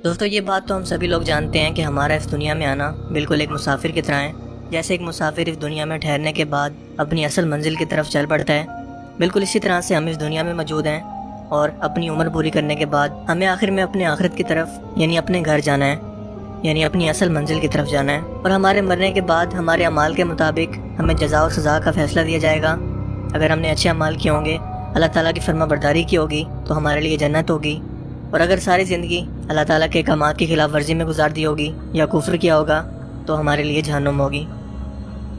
دوستو یہ بات تو ہم سبھی لوگ جانتے ہیں کہ ہمارا اس دنیا میں آنا بالکل ایک مسافر کی طرح ہے۔ جیسے ایک مسافر اس دنیا میں ٹھہرنے کے بعد اپنی اصل منزل کی طرف چل پڑتا ہے، بالکل اسی طرح سے ہم اس دنیا میں موجود ہیں اور اپنی عمر پوری کرنے کے بعد ہمیں آخر میں اپنے آخرت کی طرف یعنی اپنے گھر جانا ہے، یعنی اپنی اصل منزل کی طرف جانا ہے۔ اور ہمارے مرنے کے بعد ہمارے اعمال کے مطابق ہمیں جزا و سزا کا فیصلہ دیا جائے گا۔ اگر ہم نے اچھے اعمال کیے ہوں گے، اللہ تعالیٰ کی فرما برداری کی ہوگی تو ہمارے لیے جنت ہوگی، اور اگر ساری زندگی اللہ تعالیٰ کے احکامات کی خلاف ورزی میں گزار دی ہوگی یا کفر کیا ہوگا تو ہمارے لیے جہنم ہوگی۔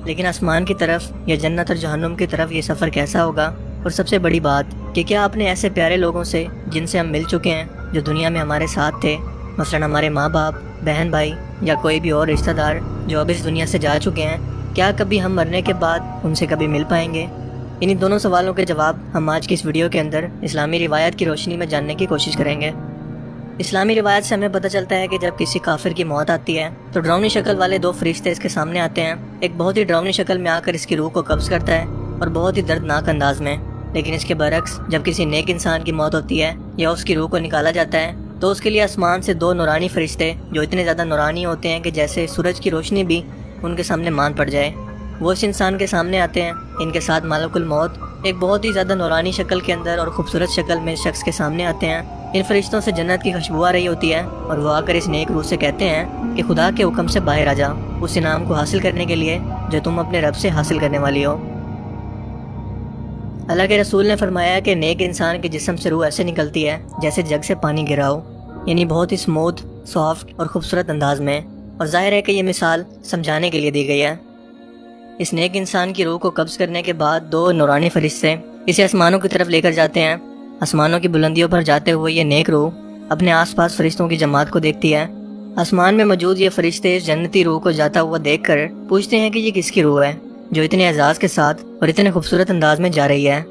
لیکن آسمان کی طرف یا جنت اور جہنم کی طرف یہ سفر کیسا ہوگا؟ اور سب سے بڑی بات کہ کیا اپنے ایسے پیارے لوگوں سے جن سے ہم مل چکے ہیں، جو دنیا میں ہمارے ساتھ تھے، مثلا ہمارے ماں باپ، بہن بھائی یا کوئی بھی اور رشتہ دار جو اب اس دنیا سے جا چکے ہیں، کیا کبھی ہم مرنے کے بعد ان سے کبھی مل پائیں گے؟ انہی دونوں سوالوں کے جواب ہم آج کی اس ویڈیو کے اندر اسلامی روایت کی روشنی میں جاننے کی کوشش کریں گے۔ اسلامی روایت سے ہمیں پتہ چلتا ہے کہ جب کسی کافر کی موت آتی ہے تو ڈراؤنی شکل والے دو فرشتے اس کے سامنے آتے ہیں۔ ایک بہت ہی ڈراؤنی شکل میں آ کر اس کی روح کو قبض کرتا ہے اور بہت ہی دردناک انداز میں۔ لیکن اس کے برعکس جب کسی نیک انسان کی موت ہوتی ہے یا اس کی روح کو نکالا جاتا ہے تو اس کے لیے آسمان سے دو نورانی فرشتے جو اتنے زیادہ نورانی ہوتے ہیں کہ جیسے سورج کی روشنی بھی ان کے سامنے مان پڑ جائے، وہ اس انسان کے سامنے آتے ہیں۔ ان کے ساتھ ملک الموت ایک بہت ہی زیادہ نورانی شکل کے اندر اور خوبصورت شکل میں اس شخص کے سامنے آتے ہیں۔ ان فرشتوں سے جنت کی خوشبو آ رہی ہوتی ہے اور وہ آ کر اس نیک روح سے کہتے ہیں کہ خدا کے حکم سے باہر آ جا اس انعام کو حاصل کرنے کے لیے جو تم اپنے رب سے حاصل کرنے والی ہو۔ اللہ کے رسول نے فرمایا کہ نیک انسان کے جسم سے روح ایسے نکلتی ہے جیسے جگ سے پانی گرا ہو، یعنی بہت ہی اسموتھ، سافٹ اور خوبصورت انداز میں، اور ظاہر ہے کہ یہ مثال سمجھانے کے لیے دی گئی ہے۔ اس نیک انسان کی روح کو قبض کرنے کے بعد دو نورانی فرشتے اسے آسمانوں کی طرف لے کر جاتے ہیں۔ آسمانوں کی بلندیوں پر جاتے ہوئے یہ نیک روح اپنے آس پاس فرشتوں کی جماعت کو دیکھتی ہے۔ آسمان میں موجود یہ فرشتے اس جنتی روح کو جاتا ہوا دیکھ کر پوچھتے ہیں کہ یہ کس کی روح ہے جو اتنے اعزاز کے ساتھ اور اتنے خوبصورت انداز میں جا رہی ہے۔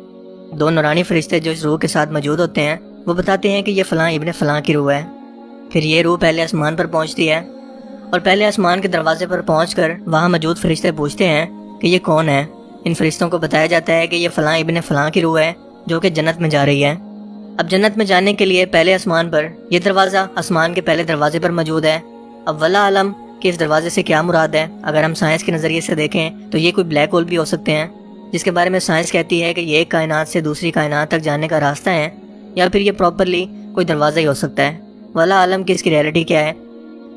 دو نورانی فرشتے جو اس روح کے ساتھ موجود ہوتے ہیں وہ بتاتے ہیں کہ یہ فلاں ابن فلاں کی روح ہے۔ پھر یہ روح پہلے آسمان پر پہنچتی ہے اور پہلے آسمان کے دروازے پر پہنچ کر وہاں موجود فرشتے پوچھتے ہیں کہ یہ کون ہے۔ ان فرشتوں کو بتایا جاتا ہے کہ یہ فلاں ابن فلاں کی روح ہے جو کہ جنت میں جا رہی ہے۔ اب جنت میں جانے کے لیے پہلے آسمان پر یہ دروازہ آسمان کے پہلے دروازے پر موجود ہے۔ اب واللہ عالم کہ اس دروازے سے کیا مراد ہے۔ اگر ہم سائنس کے نظریے سے دیکھیں تو یہ کوئی بلیک ہول بھی ہو سکتے ہیں، جس کے بارے میں سائنس کہتی ہے کہ یہ ایک کائنات سے دوسری کائنات تک جانے کا راستہ ہے، یا پھر یہ پراپرلی کوئی دروازہ ہی ہو سکتا ہے۔ واللہ عالم کہ اس کی ریئلٹی کیا ہے۔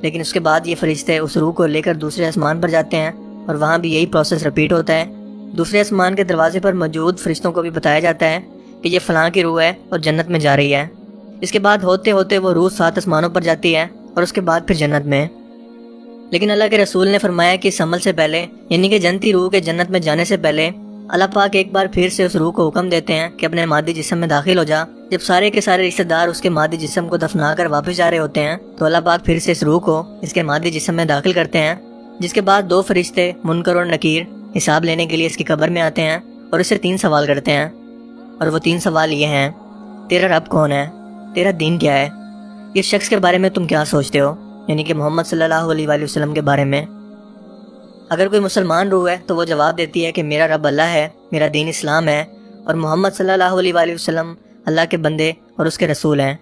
لیکن اس کے بعد یہ فرشتے اس روح کو لے کر دوسرے آسمان پر جاتے ہیں اور وہاں بھی یہی پروسیس رپیٹ ہوتا ہے۔ دوسرے آسمان کے دروازے پر موجود فرشتوں کو بھی بتایا جاتا ہے کہ یہ فلاں کی روح ہے اور جنت میں جا رہی ہے۔ اس کے بعد ہوتے ہوتے وہ روح 7 آسمانوں پر جاتی ہے اور اس کے بعد پھر جنت میں۔ لیکن اللہ کے رسول نے فرمایا کہ اس عمل سے پہلے، یعنی کہ جنتی روح کے جنت میں جانے سے پہلے، اللہ پاک ایک بار پھر سے اس روح کو حکم دیتے ہیں کہ اپنے مادی جسم میں داخل ہو جا۔ جب سارے کے سارے رشتہ دار اس کے مادی جسم کو دفنا کر واپس جا رہے ہوتے ہیں تو اللہ پاک پھر سے اس روح کو اس کے مادی جسم میں داخل کرتے ہیں، جس کے بعد دو فرشتے منکر اور نکیر حساب لینے کے لیے اس کی قبر میں آتے ہیں اور اس سے 3 سوال کرتے ہیں۔ اور وہ 3 سوال یہ ہیں: تیرا رب کون ہے؟ تیرا دین کیا ہے؟ اس شخص کے بارے میں تم کیا سوچتے ہو؟ یعنی کہ محمد صلی اللہ علیہ وآلہ وسلم کے بارے میں۔ اگر کوئی مسلمان روح ہے تو وہ جواب دیتی ہے کہ میرا رب اللہ ہے، میرا دین اسلام ہے، اور محمد صلی اللہ علیہ وآلہ وسلم اللہ کے بندے اور اس کے رسول ہیں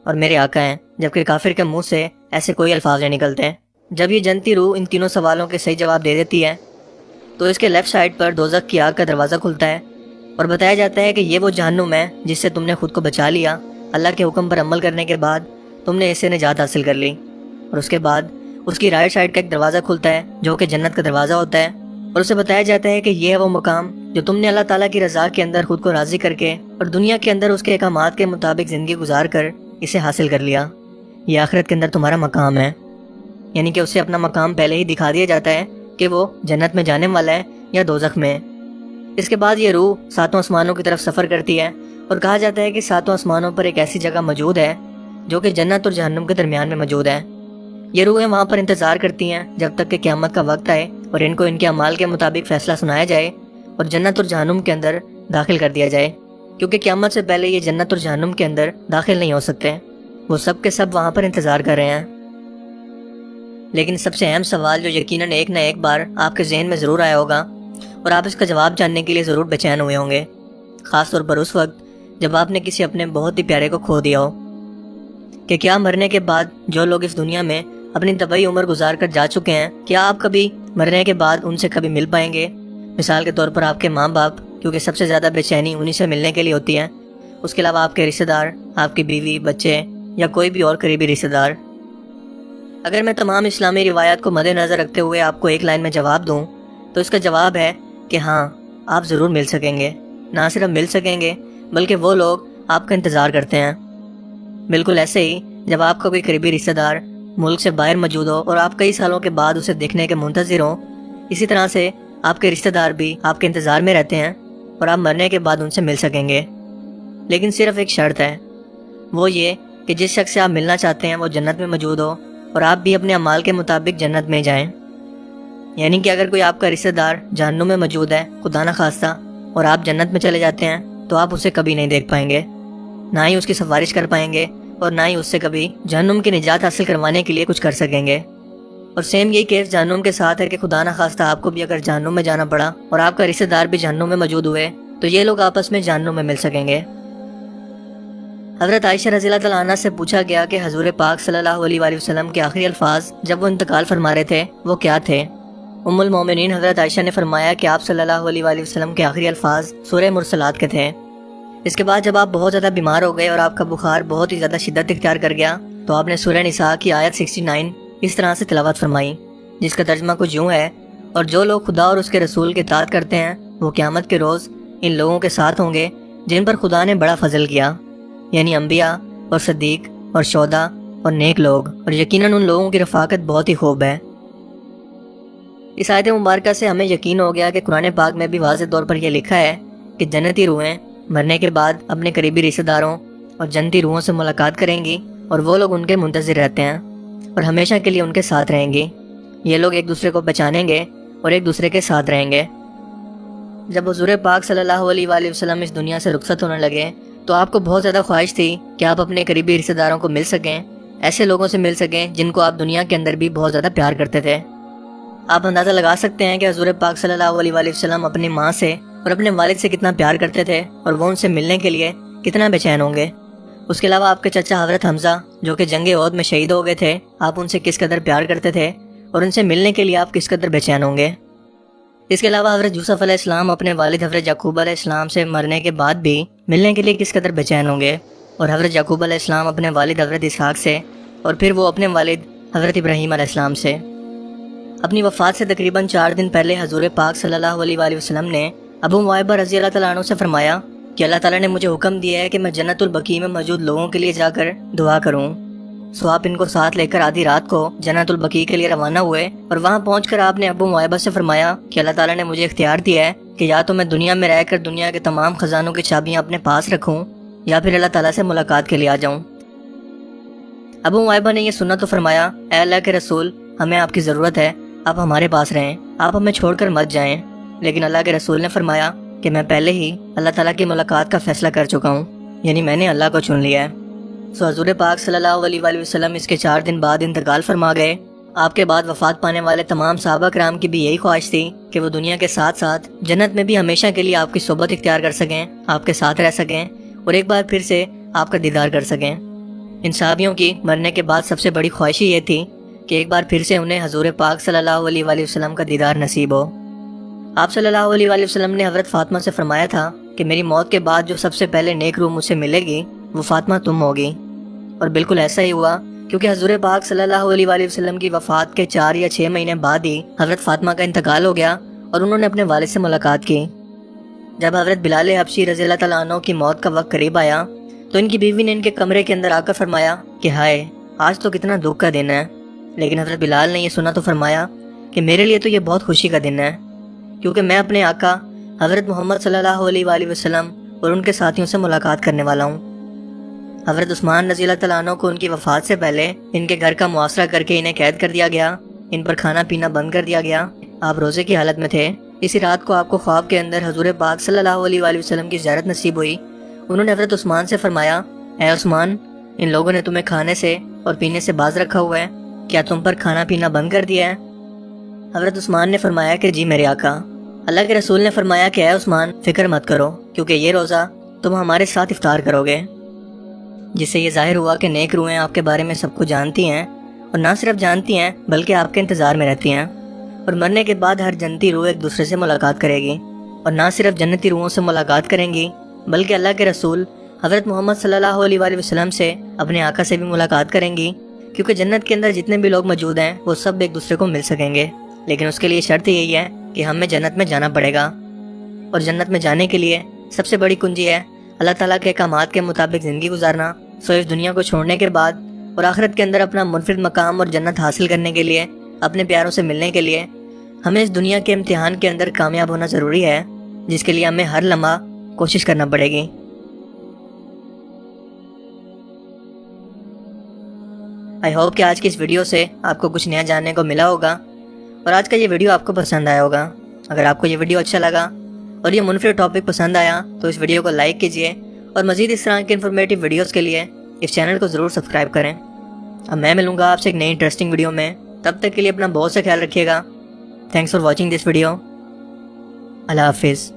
اور میرے آقا ہیں۔ جبکہ کافر کے منہ سے ایسے کوئی الفاظ نہیں نکلتے۔ جب یہ جنتی روح ان تینوں سوالوں کے صحیح جواب دے دیتی ہے تو اس کے لیفٹ سائڈ پر دوزخ کی آگ کا دروازہ کھلتا ہے اور بتایا جاتا ہے کہ یہ وہ جہنم ہے جس سے تم نے خود کو بچا لیا۔ اللہ کے حکم پر عمل کرنے کے بعد تم نے اس سے نجات حاصل کر لی۔ اور اس کے بعد اس کی رائٹ سائڈ کا ایک دروازہ کھلتا ہے جو کہ جنت کا دروازہ ہوتا ہے، اور اسے بتایا جاتا ہے کہ یہ ہے وہ مقام جو تم نے اللہ تعالیٰ کی رضا کے اندر خود کو راضی کر کے اور دنیا کے اندر اس کے احکامات کے مطابق زندگی گزار کر اسے حاصل کر لیا۔ یہ آخرت کے اندر تمہارا مقام ہے، یعنی کہ اسے اپنا مقام پہلے ہی دکھا دیا جاتا ہے کہ وہ جنت میں جانے والا ہے یا دوزخ میں۔ اس کے بعد یہ روح 7 آسمانوں کی طرف سفر کرتی ہے اور کہا جاتا ہے کہ 7 آسمانوں پر ایک ایسی جگہ موجود ہے جو کہ جنت اور جہنم کے درمیان میں موجود ہے۔ یہ روحیں وہاں پر انتظار کرتی ہیں جب تک کہ قیامت کا وقت آئے اور ان کو ان کے اعمال کے مطابق فیصلہ سنایا جائے اور جنت اور جہنم کے اندر داخل کر دیا جائے، کیونکہ قیامت سے پہلے یہ جنت اور جہنم کے اندر داخل نہیں ہو سکتے۔ وہ سب کے سب وہاں پر انتظار کر رہے ہیں۔ لیکن سب سے اہم سوال جو یقیناً ایک نہ ایک بار آپ کے ذہن میں ضرور آیا ہوگا اور آپ اس کا جواب جاننے کے لیے ضرور بے چین ہوئے ہوں گے، خاص طور پر اس وقت جب آپ نے کسی اپنے بہت ہی پیارے کو کھو دیا ہو۔ کہ کیا مرنے کے بعد جو لوگ اس دنیا میں اپنی طبعی عمر گزار کر جا چکے ہیں، کیا آپ کبھی مرنے کے بعد ان سے کبھی مل پائیں گے؟ مثال کے طور پر آپ کے ماں باپ، کیونکہ سب سے زیادہ بے چینی انہی سے ملنے کے لیے ہوتی ہے۔ اس کے علاوہ آپ کے رشتہ دار، آپ کی بیوی، بچے یا کوئی بھی اور قریبی رشتہ دار۔ اگر میں تمام اسلامی روایات کو مد نظر رکھتے ہوئے آپ کو ایک لائن میں جواب دوں تو اس کا جواب ہے کہ ہاں، آپ ضرور مل سکیں گے۔ نہ صرف مل سکیں گے بلکہ وہ لوگ آپ کا انتظار کرتے ہیں۔ بالکل ایسے ہی جب آپ کا کوئی قریبی رشتہ دار ملک سے باہر موجود ہو اور آپ کئی سالوں کے بعد اسے دیکھنے کے منتظر ہوں، اسی طرح سے آپ کے رشتہ دار بھی آپ کے انتظار میں رہتے ہیں اور آپ مرنے کے بعد ان سے مل سکیں گے۔ لیکن صرف ایک شرط ہے، وہ یہ کہ جس شخص سے آپ ملنا چاہتے ہیں وہ جنت میں موجود ہو اور آپ بھی اپنے اعمال کے مطابق جنت میں جائیں۔ یعنی کہ اگر کوئی آپ کا رشتہ دار جہنم میں موجود ہے، خدا نہ خواستہ، اور آپ جنت میں چلے جاتے ہیں تو آپ اسے کبھی نہیں دیکھ پائیں گے، نہ ہی اس کی سفارش کر پائیں گے اور نہ ہی اس سے کبھی جہنم کی نجات حاصل کروانے کے لیے کچھ کر سکیں گے۔ اور سیم یہی کیس جہنم کے ساتھ ہے کہ خدا نہ خواستہ آپ کو بھی اگر جہنم میں جانا پڑا اور آپ کا رشتہ دار بھی جہنم میں موجود ہوئے تو یہ لوگ آپس میں جہنم میں مل سکیں گے۔ حضرت عائشہ رضی اللہ تعالیٰ عنہ سے پوچھا گیا کہ حضور پاک صلی اللہ علیہ وآلہ وسلم کے آخری الفاظ جب وہ انتقال فرما رہے تھے وہ کیا تھے؟ ام المومنین حضرت عائشہ نے فرمایا کہ آپ صلی اللہ علیہ وآلہ وسلم کے آخری الفاظ سورہ مرسلات کے تھے۔ اس کے بعد جب آپ بہت زیادہ بیمار ہو گئے اور آپ کا بخار بہت ہی زیادہ شدت اختیار کر گیا تو آپ نے سورہ نساء کی آیت 69 اس طرح سے تلاوت فرمائی، جس کا ترجمہ کچھ یوں ہے: اور جو لوگ خدا اور اس کے رسول کی اطاعت کرتے ہیں وہ قیامت کے روز ان لوگوں کے ساتھ ہوں گے جن پر خدا نے بڑا فضل کیا، یعنی انبیاء اور صدیق اور شہداء اور نیک لوگ، اور یقیناً ان لوگوں کی رفاقت بہت ہی خوب ہے۔ اس آیت مبارکہ سے ہمیں یقین ہو گیا کہ قرآن پاک میں بھی واضح طور پر یہ لکھا ہے کہ جنتی روحیں مرنے کے بعد اپنے قریبی رشتہ داروں اور جنتی روحوں سے ملاقات کریں گی اور وہ لوگ ان کے منتظر رہتے ہیں اور ہمیشہ کے لیے ان کے ساتھ رہیں گی۔ یہ لوگ ایک دوسرے کو پہچانیں گے اور ایک دوسرے کے ساتھ رہیں گے۔ جب حضور پاک صلی اللہ علیہ وآلہ وسلم اس دنیا سے رخصت ہونے لگے تو آپ کو بہت زیادہ خواہش تھی کہ آپ اپنے قریبی رشتہ داروں کو مل سکیں، ایسے لوگوں سے مل سکیں جن کو آپ دنیا کے اندر بھی بہت زیادہ پیار کرتے تھے۔ آپ اندازہ لگا سکتے ہیں کہ حضور پاک صلی اللہ علیہ وآلہ وسلم اپنی ماں سے اور اپنے والد سے کتنا پیار کرتے تھے اور وہ ان سے ملنے کے لیے کتنا بے چین ہوں گے۔ اس کے علاوہ آپ کے چچا حضرت حمزہ جو کہ جنگ احد میں شہید ہو گئے تھے، آپ ان سے کس قدر پیار کرتے تھے اور ان سے ملنے کے لیے آپ کس قدر بے چین ہوں گے۔ اس کے علاوہ حضرت یوسف علیہ السلام اپنے والد حضرت یعقوب علیہ السلام سے مرنے کے بعد بھی ملنے کے لیے کس قدر بے چین ہوں گے، اور حضرت یعقوب علیہ السلام اپنے والد حضرت اسحاق سے اور پھر وہ اپنے والد حضرت ابراہیم علیہ السلام سے۔ اپنی وفات سے تقریباً 4 دن پہلے حضور پاک صلی اللہ علیہ وآلہ وسلم نے ابو معیبہ رضی اللہ تعالیٰ عنہ سے فرمایا کہ اللہ تعالیٰ نے مجھے حکم دیا ہے کہ میں جنت البقیع میں موجود لوگوں کے لیے جا کر دعا کروں۔ سو آپ ان کو ساتھ لے کر آدھی رات کو جنت البقیع کے لیے روانہ ہوئے اور وہاں پہنچ کر آپ نے ابو معیبہ سے فرمایا کہ اللہ تعالیٰ نے مجھے اختیار دیا ہے کہ یا تو میں دنیا میں رہ کر دنیا کے تمام خزانوں کی چابیاں اپنے پاس رکھوں یا پھر اللہ تعالیٰ سے ملاقات کے لیے آ جاؤں۔ ابو معیبہ نے یہ سنا تو فرمایا، اے اللہ کے رسول، ہمیں آپ کی ضرورت ہے، آپ ہمارے پاس رہیں، آپ ہمیں چھوڑ کر مت جائیں۔ لیکن اللہ کے رسول نے فرمایا کہ میں پہلے ہی اللہ تعالیٰ کی ملاقات کا فیصلہ کر چکا ہوں، یعنی میں نے اللہ کو چن لیا ہے۔ سو حضور پاک صلی اللہ علیہ وآلہ وسلم اس کے 4 دن بعد انتقال فرما گئے۔ آپ کے بعد وفات پانے والے تمام صحابہ کرام کی بھی یہی خواہش تھی کہ وہ دنیا کے ساتھ ساتھ جنت میں بھی ہمیشہ کے لیے آپ کی صحبت اختیار کر سکیں، آپ کے ساتھ رہ سکیں اور ایک بار پھر سے آپ کا دیدار کر سکیں۔ ان صحابیوں کی مرنے کے بعد سب سے بڑی خواہش یہ تھی کہ ایک بار پھر سے انہیں حضور پاک صلی اللہ علیہ وآلہ وسلم کا دیدار نصیب ہو۔ آپ صلی اللہ علیہ وآلہ وسلم نے حضرت فاطمہ سے فرمایا تھا کہ میری موت کے بعد جو سب سے پہلے نیک روح مجھ سے ملے گی وہ فاطمہ تم ہوگی، اور بالکل ایسا ہی ہوا، کیونکہ حضور پاک صلی اللہ علیہ وآلہ وسلم کی وفات کے 4 یا 6 مہینے بعد ہی حضرت فاطمہ کا انتقال ہو گیا اور انہوں نے اپنے والد سے ملاقات کی۔ جب حضرت بلال حبشی رضی اللہ تعالیٰ عنہ کی موت کا وقت قریب آیا تو ان کی بیوی نے ان کے کمرے کے اندر آ کر فرمایا کہ ہائے، آج تو کتنا دکھ کا دن ہے۔ لیکن حضرت بلال نے یہ سنا تو فرمایا کہ میرے لیے تو یہ بہت خوشی کا دن ہے، کیونکہ میں اپنے آقا حضرت محمد صلی اللہ علیہ وآلہ وسلم اور ان کے ساتھیوں سے ملاقات کرنے والا ہوں۔ حضرت عثمان رضی اللہ تعالیٰ عنہ کو ان کی وفات سے پہلے ان کے گھر کا محاصرہ کر کے انہیں قید کر دیا گیا، ان پر کھانا پینا بند کر دیا گیا۔ آپ روزے کی حالت میں تھے۔ اسی رات کو آپ کو خواب کے اندر حضور پاک صلی اللہ علیہ وآلہ وسلم کی زیارت نصیب ہوئی۔ انہوں نے حضرت عثمان سے فرمایا، اے عثمان، ان لوگوں نے تمہیں کھانے سے اور پینے سے باز رکھا ہوا ہے، کیا تم پر کھانا پینا بند کر دیا ہے؟ حضرت عثمان نے فرمایا کہ جی میرے آقا۔ اللہ کے رسول نے فرمایا کہ اے عثمان، فکر مت کرو، کیونکہ یہ روزہ تم ہمارے ساتھ افطار کرو گے۔ جس سے یہ ظاہر ہوا کہ نیک روحیں آپ کے بارے میں سب کچھ جانتی ہیں، اور نہ صرف جانتی ہیں بلکہ آپ کے انتظار میں رہتی ہیں، اور مرنے کے بعد ہر جنتی روح ایک دوسرے سے ملاقات کرے گی، اور نہ صرف جنتی روحوں سے ملاقات کریں گی بلکہ اللہ کے رسول حضرت محمد صلی اللہ علیہ وآلہ وسلم سے، اپنے آقا سے بھی ملاقات کریں گی، کیونکہ جنت کے اندر جتنے بھی لوگ موجود ہیں وہ سب ایک دوسرے کو مل سکیں گے، لیکن اس کے لیے شرط یہی ہے کہ ہمیں جنت میں جانا پڑے گا، اور جنت میں جانے کے لیے سب سے بڑی کنجی ہے اللہ تعالیٰ کے احکامات کے مطابق زندگی گزارنا۔ اس دنیا کو چھوڑنے کے بعد اور آخرت کے اندر اپنا منفرد مقام اور جنت حاصل کرنے کے لیے، اپنے پیاروں سے ملنے کے لیے، ہمیں اس دنیا کے امتحان کے اندر کامیاب ہونا ضروری ہے، جس کے لیے ہمیں ہر لمحہ کوشش کرنا پڑے گی۔ آئی ہوپ کہ آج کی اس ویڈیو سے آپ کو کچھ نیا جاننے کو ملا ہوگا، اور آج کا یہ ویڈیو آپ کو پسند آیا ہوگا۔ اگر آپ کو یہ ویڈیو اچھا لگا اور یہ منفرد ٹاپک پسند آیا تو اس ویڈیو کو لائک کیجئے، اور مزید اس طرح کے انفارمیٹیو ویڈیوز کے لیے اس چینل کو ضرور سبسکرائب کریں۔ اب میں ملوں گا آپ سے ایک نئی انٹرسٹنگ ویڈیو میں، تب تک کے لیے اپنا بہت سا خیال رکھیے گا۔ Thanks for watching this video. اللہ حافظ۔